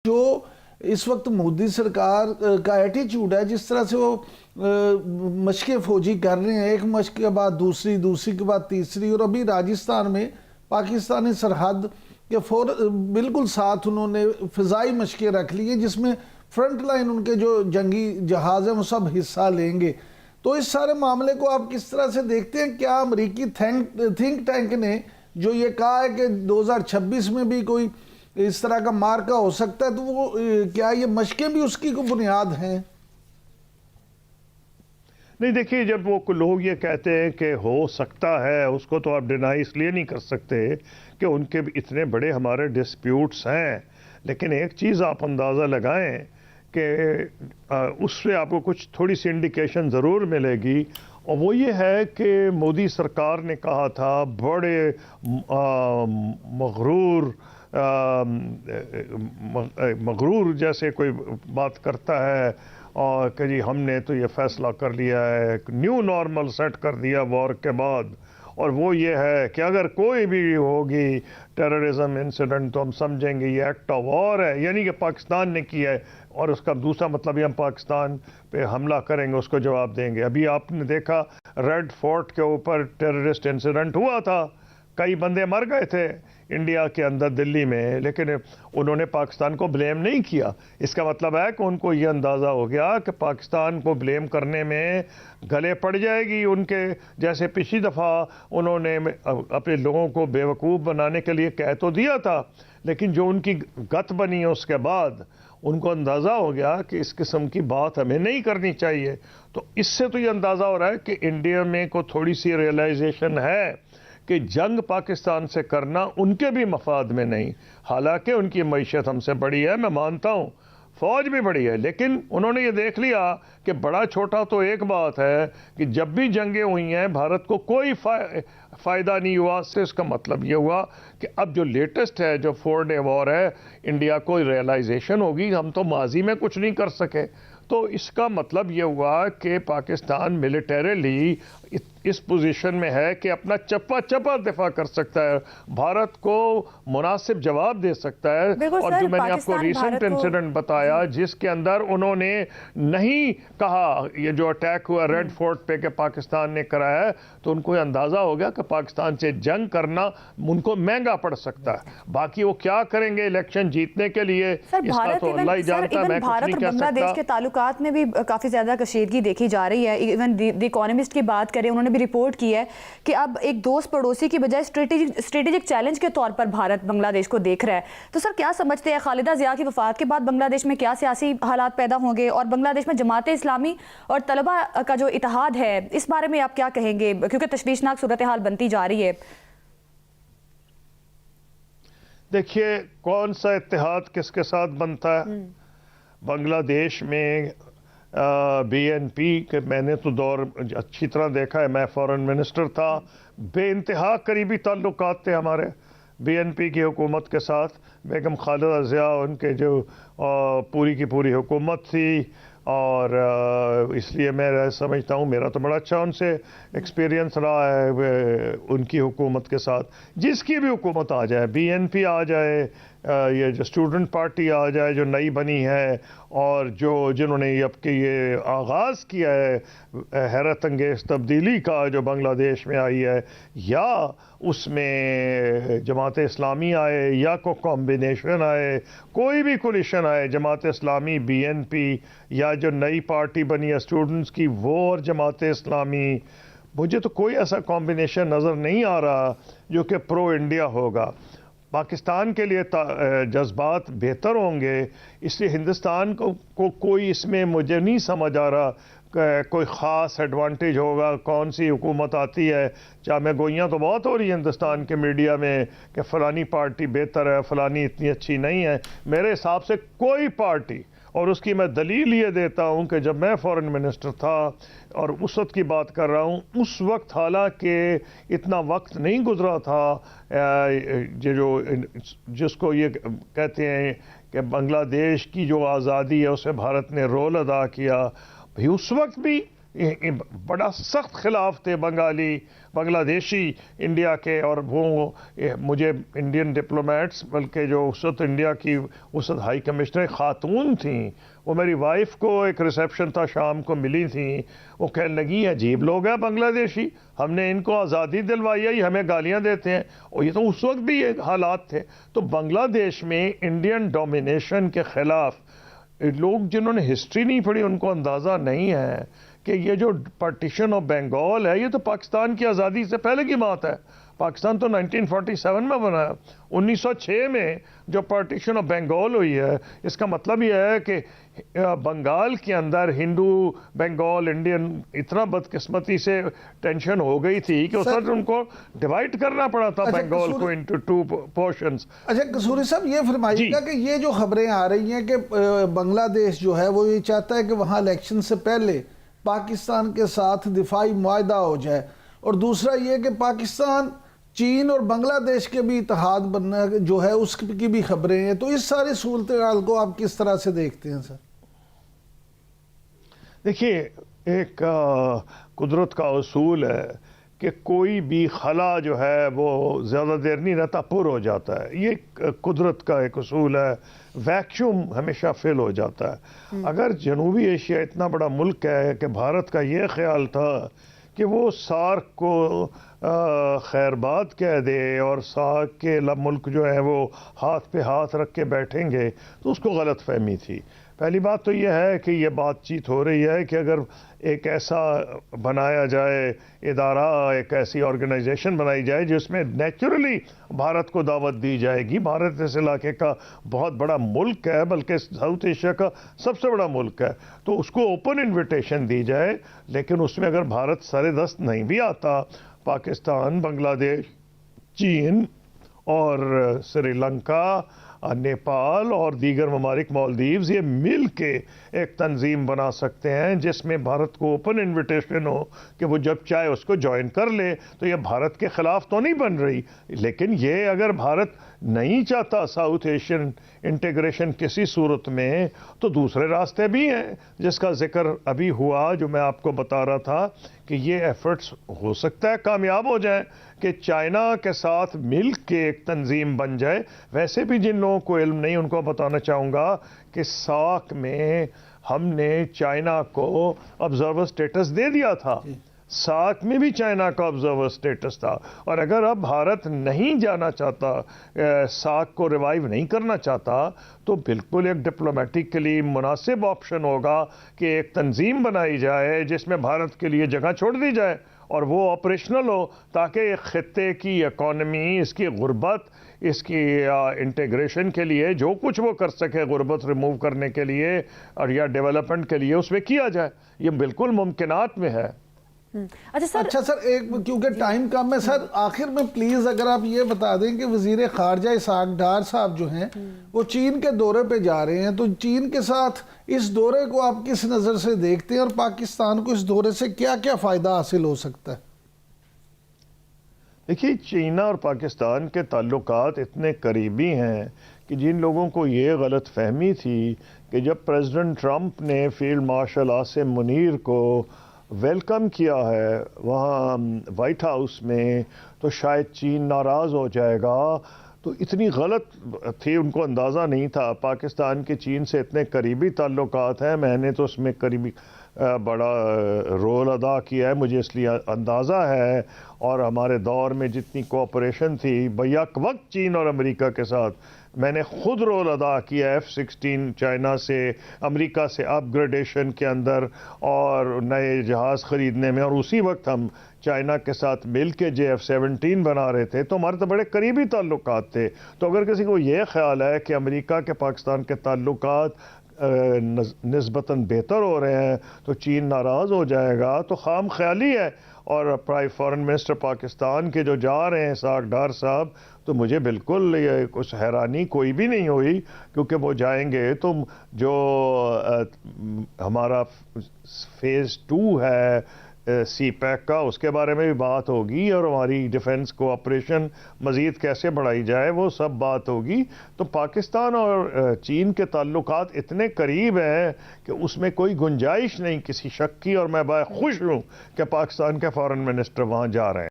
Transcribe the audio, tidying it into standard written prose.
جو اس وقت مودی سرکار کا ایٹیچیوڈ ہے، جس طرح سے وہ مشقیں فوجی کر رہے ہیں، ایک مشق کے بعد دوسری، دوسری کے بعد تیسری، اور ابھی راجستھان میں پاکستانی سرحد کے بالکل ساتھ انہوں نے فضائی مشقیں رکھ لی ہیں، جس میں فرنٹ لائن ان کے جو جنگی جہاز ہیں وہ سب حصہ لیں گے۔ تو اس سارے معاملے کو آپ کس طرح سے دیکھتے ہیں؟ کیا امریکی تھنک ٹینک نے جو یہ کہا ہے کہ 2026 میں بھی کوئی اس طرح کا مارکا ہو سکتا ہے، تو وہ کیا یہ مشقیں بھی اس کی کوئی بنیاد ہیں؟ نہیں، دیکھیے، جب وہ لوگ یہ کہتے ہیں کہ ہو سکتا ہے، اس کو تو آپ ڈینائی اس لیے نہیں کر سکتے کہ ان کے اتنے بڑے ہمارے ڈسپیوٹس ہیں، لیکن ایک چیز آپ اندازہ لگائیں کہ اس سے آپ کو کچھ تھوڑی سی انڈیکیشن ضرور ملے گی، اور وہ یہ ہے کہ مودی سرکار نے کہا تھا بڑے مغرور جیسے کوئی بات کرتا ہے، اور کہ جی ہم نے تو یہ فیصلہ کر لیا ہے، ایک نیو نارمل سیٹ کر دیا وار کے بعد، اور وہ یہ ہے کہ اگر کوئی بھی ہوگی ٹیررزم انسیڈنٹ تو ہم سمجھیں گے یہ ایکٹ آف وار ہے، یعنی کہ پاکستان نے کیا ہے، اور اس کا دوسرا مطلب یہ ہم پاکستان پہ حملہ کریں گے، اس کو جواب دیں گے۔ ابھی آپ نے دیکھا ریڈ فورٹ کے اوپر ٹیررسٹ انسیڈنٹ ہوا تھا، کئی بندے مر گئے تھے انڈیا کے اندر دلی میں، لیکن انہوں نے پاکستان کو بلیم نہیں کیا۔ اس کا مطلب ہے کہ ان کو یہ اندازہ ہو گیا کہ پاکستان کو بلیم کرنے میں گلے پڑ جائے گی ان کے، جیسے پچھلی دفعہ انہوں نے اپنے لوگوں کو بیوقوف بنانے کے لیے کہہ تو دیا تھا، لیکن جو ان کی گت بنی ہے اس کے بعد ان کو اندازہ ہو گیا کہ اس قسم کی بات ہمیں نہیں کرنی چاہیے۔ تو اس سے تو یہ اندازہ ہو رہا ہے کہ انڈیا میں کو تھوڑی سی ریئلائزیشن ہے کہ جنگ پاکستان سے کرنا ان کے بھی مفاد میں نہیں، حالانکہ ان کی معیشت ہم سے بڑی ہے، میں مانتا ہوں، فوج بھی بڑی ہے، لیکن انہوں نے یہ دیکھ لیا کہ بڑا چھوٹا تو ایک بات ہے کہ جب بھی جنگیں ہوئی ہیں بھارت کو کوئی فائدہ نہیں ہوا، سے اس کا مطلب یہ ہوا کہ اب جو لیٹسٹ ہے، جو 4 ڈے وار ہے، انڈیا کو ریئلائزیشن ہوگی ہم تو ماضی میں کچھ نہیں کر سکے۔ تو اس کا مطلب یہ ہوا کہ پاکستان ملیٹریلی اس پوزیشن میں ہے کہ اپنا چپا چپا دفاع کر سکتا ہے، بھارت کو مناسب جواب دے سکتا ہے۔ اور جو میں نے آپ کو ریسنٹ انسیڈنٹ بتایا جس کے اندر انہوں نے نہیں کہا یہ جو اٹیک ہوا ریڈ فورٹ پہ کہ پاکستان نے کرایا ہے، تو ان کو یہ اندازہ ہو گیا کہ پاکستان سے جنگ کرنا ان کو مہنگا پڑ سکتا ہے۔ باقی وہ کیا کریں گے الیکشن جیتنے کے لیے، اس کا تو اللہ ہی جانتا ہے، میں کچھ نہیں کہہ سکتا۔ بنگلہ دیش کے تعلقات میں بھی کافی زیادہ کشیدگی دیکھی جا رہی ہے، ایون دی اکانومسٹ کی بات کریں، انہوں نے بھی رپورٹ کی ہے کہ اب ایک دوست پڑوسی کی بجائے اسٹریٹجک چیلنج کے طور پر بھارت بنگلہ دیش کو دیکھ رہا ہے۔ تو سر کیا سمجھتے ہیں خالدہ ضیاء کی وفات کے بعد بنگلہ دیش میں کیا سیاسی حالات پیدا ہوں گے، اور بنگلہ دیش میں جماعت اسلامی اور طلبہ کا جو اتحاد ہے اس بارے میں آپ کیا کہیں گے، کیونکہ تشویشناک صورتحال بنتی جا رہی ہے؟ دیکھیے، کون سا اتحاد کس کے ساتھ بنتا ہے؟ بنگلہ دیش میں بی این پی کے میں نے تو دور اچھی طرح دیکھا ہے، میں فورن منسٹر تھا، بے انتہا قریبی تعلقات تھے ہمارے بی این پی کی حکومت کے ساتھ، بیگم خالدہ ضیاء ان کے جو پوری کی پوری حکومت تھی، اور اس لیے میں سمجھتا ہوں میرا تو بڑا اچھا ان سے ایکسپیرینس رہا ہے ان کی حکومت کے ساتھ۔ جس کی بھی حکومت آ جائے، بی این پی آ جائے، یہ جو اسٹوڈنٹ پارٹی آ جائے جو نئی بنی ہے، اور جنہوں نے اب کے یہ آغاز کیا ہے حیرت انگیز تبدیلی کا جو بنگلہ دیش میں آئی ہے، یا اس میں جماعت اسلامی آئے یا کوئی کمبینیشن آئے، کوئی بھی کولیشن آئے، Jamaat Islami, be N P, یا جو نئی پارٹی بنی ہے اسٹوڈنٹس کی وہ اور جماعت اسلامی، مجھے تو کوئی ایسا کمبینیشن نظر نہیں آ رہا جو کہ پرو انڈیا ہوگا۔ پاکستان کے لیے جذبات بہتر ہوں گے، اس لیے ہندوستان کو کوئی اس میں مجھے نہیں سمجھ آ رہا کہ کوئی خاص ایڈوانٹیج ہوگا کون سی حکومت آتی ہے۔ چاہے میں گوئیاں تو بہت ہو رہی ہیں ہندوستان کے میڈیا میں کہ فلانی پارٹی بہتر ہے، فلانی اتنی اچھی نہیں ہے۔ میرے حساب سے کوئی پارٹی، اور اس کی میں دلیل یہ دیتا ہوں کہ جب میں فورن منسٹر تھا اور اس وقت کی بات کر رہا ہوں، اس وقت حالانکہ اتنا وقت نہیں گزرا تھا جس کو یہ کہتے ہیں کہ بنگلہ دیش کی جو آزادی ہے اس میں بھارت نے رول ادا کیا، اس وقت بھی بڑا سخت خلاف تھے بنگلہ دیشی انڈیا کے، اور وہ مجھے انڈین ڈپلومیٹس، بلکہ جو اس وقت انڈیا کی اس وقت ہائی کمشنر خاتون تھیں، وہ میری وائف کو ایک ریسیپشن تھا شام کو ملی تھیں، وہ کہنے لگی عجیب لوگ ہیں بنگلہ دیشی، ہم نے ان کو آزادی دلوائی ہے، یہ ہمیں گالیاں دیتے ہیں، اور یہ تو اس وقت بھی یہ حالات تھے۔ تو بنگلہ دیش میں انڈین ڈومینیشن کے خلاف لوگ جنہوں نے ہسٹری نہیں پڑھی ان کو اندازہ نہیں ہے کہ یہ جو پارٹیشن آف بنگال ہے یہ تو پاکستان کی آزادی سے پہلے کی بات ہے۔ پاکستان تو 1947 میں بنا ہے، 1906 میں جو پارٹیشن آف بنگال ہوئی ہے، اس کا مطلب یہ ہے کہ بنگال کے اندر ہندو بنگال انڈین اتنا بدقسمتی سے ٹینشن ہو گئی تھی کہ اس وقت ان کو ڈیوائڈ کرنا پڑا تھا بنگال کو انٹو 2 پورشنز۔ اچھا قصوری صاحب یہ فرمائیے گا کہ یہ جو خبریں آ رہی ہیں کہ بنگلہ دیش جو ہے وہ یہ چاہتا ہے کہ وہاں الیکشن سے پہلے پاکستان کے ساتھ دفاعی معاہدہ ہو جائے، اور دوسرا یہ کہ پاکستان، چین اور بنگلہ دیش کے بھی اتحاد بننا جو ہے اس کی بھی خبریں ہیں، تو اس ساری صورتحال کو آپ کس طرح سے دیکھتے ہیں سر؟ دیکھیے، ایک قدرت کا اصول ہے کہ کوئی بھی خلا جو ہے وہ زیادہ دیر نہیں رہتا، پر ہو جاتا ہے، یہ قدرت کا ایک اصول ہے، ویکیوم ہمیشہ فل ہو جاتا ہے۔ اگر جنوبی ایشیا اتنا بڑا ملک ہے کہ بھارت کا یہ خیال تھا کہ وہ سارک کو خیر باد کہہ دے اور سارک کے ملک جو ہے وہ ہاتھ پہ ہاتھ رکھ کے بیٹھیں گے، تو اس کو غلط فہمی تھی۔ پہلی بات تو یہ ہے کہ یہ بات چیت ہو رہی ہے کہ اگر ایک ایسا بنایا جائے ادارہ، ایک ایسی آرگنائزیشن بنائی جائے جس میں نیچرلی بھارت کو دعوت دی جائے گی۔ بھارت اس علاقے کا بہت بڑا ملک ہے، بلکہ ساؤتھ ایشیا کا سب سے بڑا ملک ہے، تو اس کو اوپن انویٹیشن دی جائے، لیکن اس میں اگر بھارت سر دست نہیں بھی آتا، پاکستان، بنگلہ دیش، چین اور سری لنکا، نیپال اور دیگر ممالک، مالدیوز، یہ مل کے ایک تنظیم بنا سکتے ہیں جس میں بھارت کو اوپن انویٹیشن ہو کہ وہ جب چاہے اس کو جوائن کر لے۔ تو یہ بھارت کے خلاف تو نہیں بن رہی، لیکن یہ اگر بھارت نہیں چاہتا ساؤتھ ایشین انٹیگریشن کسی صورت میں، تو دوسرے راستے بھی ہیں جس کا ذکر ابھی ہوا، جو میں آپ کو بتا رہا تھا کہ یہ ایفرٹس ہو سکتا ہے کامیاب ہو جائیں کہ چائنا کے ساتھ مل کے ایک تنظیم بن جائے۔ ویسے بھی جن لوگوں کو علم نہیں ان کو بتانا چاہوں گا کہ ساک میں ہم نے چائنا کو آبزرور سٹیٹس دے دیا تھا، ساک میں بھی چائنا کا آبزرور سٹیٹس تھا، اور اگر اب بھارت نہیں جانا چاہتا، ساک کو ریوائیو نہیں کرنا چاہتا، تو بالکل ایک ڈپلومیٹکلی مناسب آپشن ہوگا کہ ایک تنظیم بنائی جائے جس میں بھارت کے لیے جگہ چھوڑ دی جائے اور وہ آپریشنل ہو، تاکہ ایک خطے کی اکانومی، اس کی غربت، اس کی انٹیگریشن کے لیے جو کچھ وہ کر سکے غربت ریموو کرنے کے لیے اور یا ڈیولپمنٹ کے لیے اس میں کیا جائے۔ یہ بالکل ممکنات میں ہے۔ اچھا سر، ایک کیونکہ ٹائم کم ہے سر، آخر میں پلیز اگر آپ یہ بتا دیں کہ وزیر خارجہ اسحاق ڈار صاحب جو ہیں وہ چین کے دورے پہ جا رہے ہیں، تو چین کے ساتھ اس دورے کو آپ کس نظر سے دیکھتے ہیں اور پاکستان کو اس دورے سے کیا کیا فائدہ حاصل ہو سکتا ہے؟ دیکھیے، چین اور پاکستان کے تعلقات اتنے قریبی ہیں کہ جن لوگوں کو یہ غلط فہمی تھی کہ جب پریزیڈنٹ ٹرمپ نے فیلڈ مارشل عاصم منیر کو ویلکم کیا ہے وہاں وائٹ ہاؤس میں، تو شاید چین ناراض ہو جائے گا، تو اتنی غلط تھی، ان کو اندازہ نہیں تھا۔ پاکستان کے چین سے اتنے قریبی تعلقات ہیں، میں نے تو اس میں قریبی بڑا رول ادا کیا ہے، مجھے اس لیے اندازہ ہے، اور ہمارے دور میں جتنی کوآپریشن تھی بیک وقت چین اور امریکہ کے ساتھ، میں نے خود رول ادا کیا F-16 چائنا سے، امریکہ سے اپ گریڈیشن کے اندر اور نئے جہاز خریدنے میں، اور اسی وقت ہم چائنا کے ساتھ مل کے JF-17 بنا رہے تھے، تو ہمارے تو بڑے قریبی تعلقات تھے۔ تو اگر کسی کو یہ خیال ہے کہ امریکہ کے پاکستان کے تعلقات نسبتاً بہتر ہو رہے ہیں تو چین ناراض ہو جائے گا، تو خام خیالی ہے۔ اور فارن منسٹر پاکستان کے جو جا رہے ہیں اسحاق ڈار صاحب، تو مجھے بالکل یہ کچھ حیرانی کوئی بھی نہیں ہوئی، کیونکہ وہ جائیں گے تو جو ہمارا فیز 2 ہے سی پیک کا، اس کے بارے میں بھی بات ہوگی، اور ہماری ڈیفنس کوآپریشن مزید کیسے بڑھائی جائے وہ سب بات ہوگی. تو پاکستان اور چین کے تعلقات اتنے قریب ہیں کہ اس میں کوئی گنجائش نہیں کسی شک کی، اور میں بڑا خوش ہوں کہ پاکستان کے فارن منسٹر وہاں جا رہے ہیں.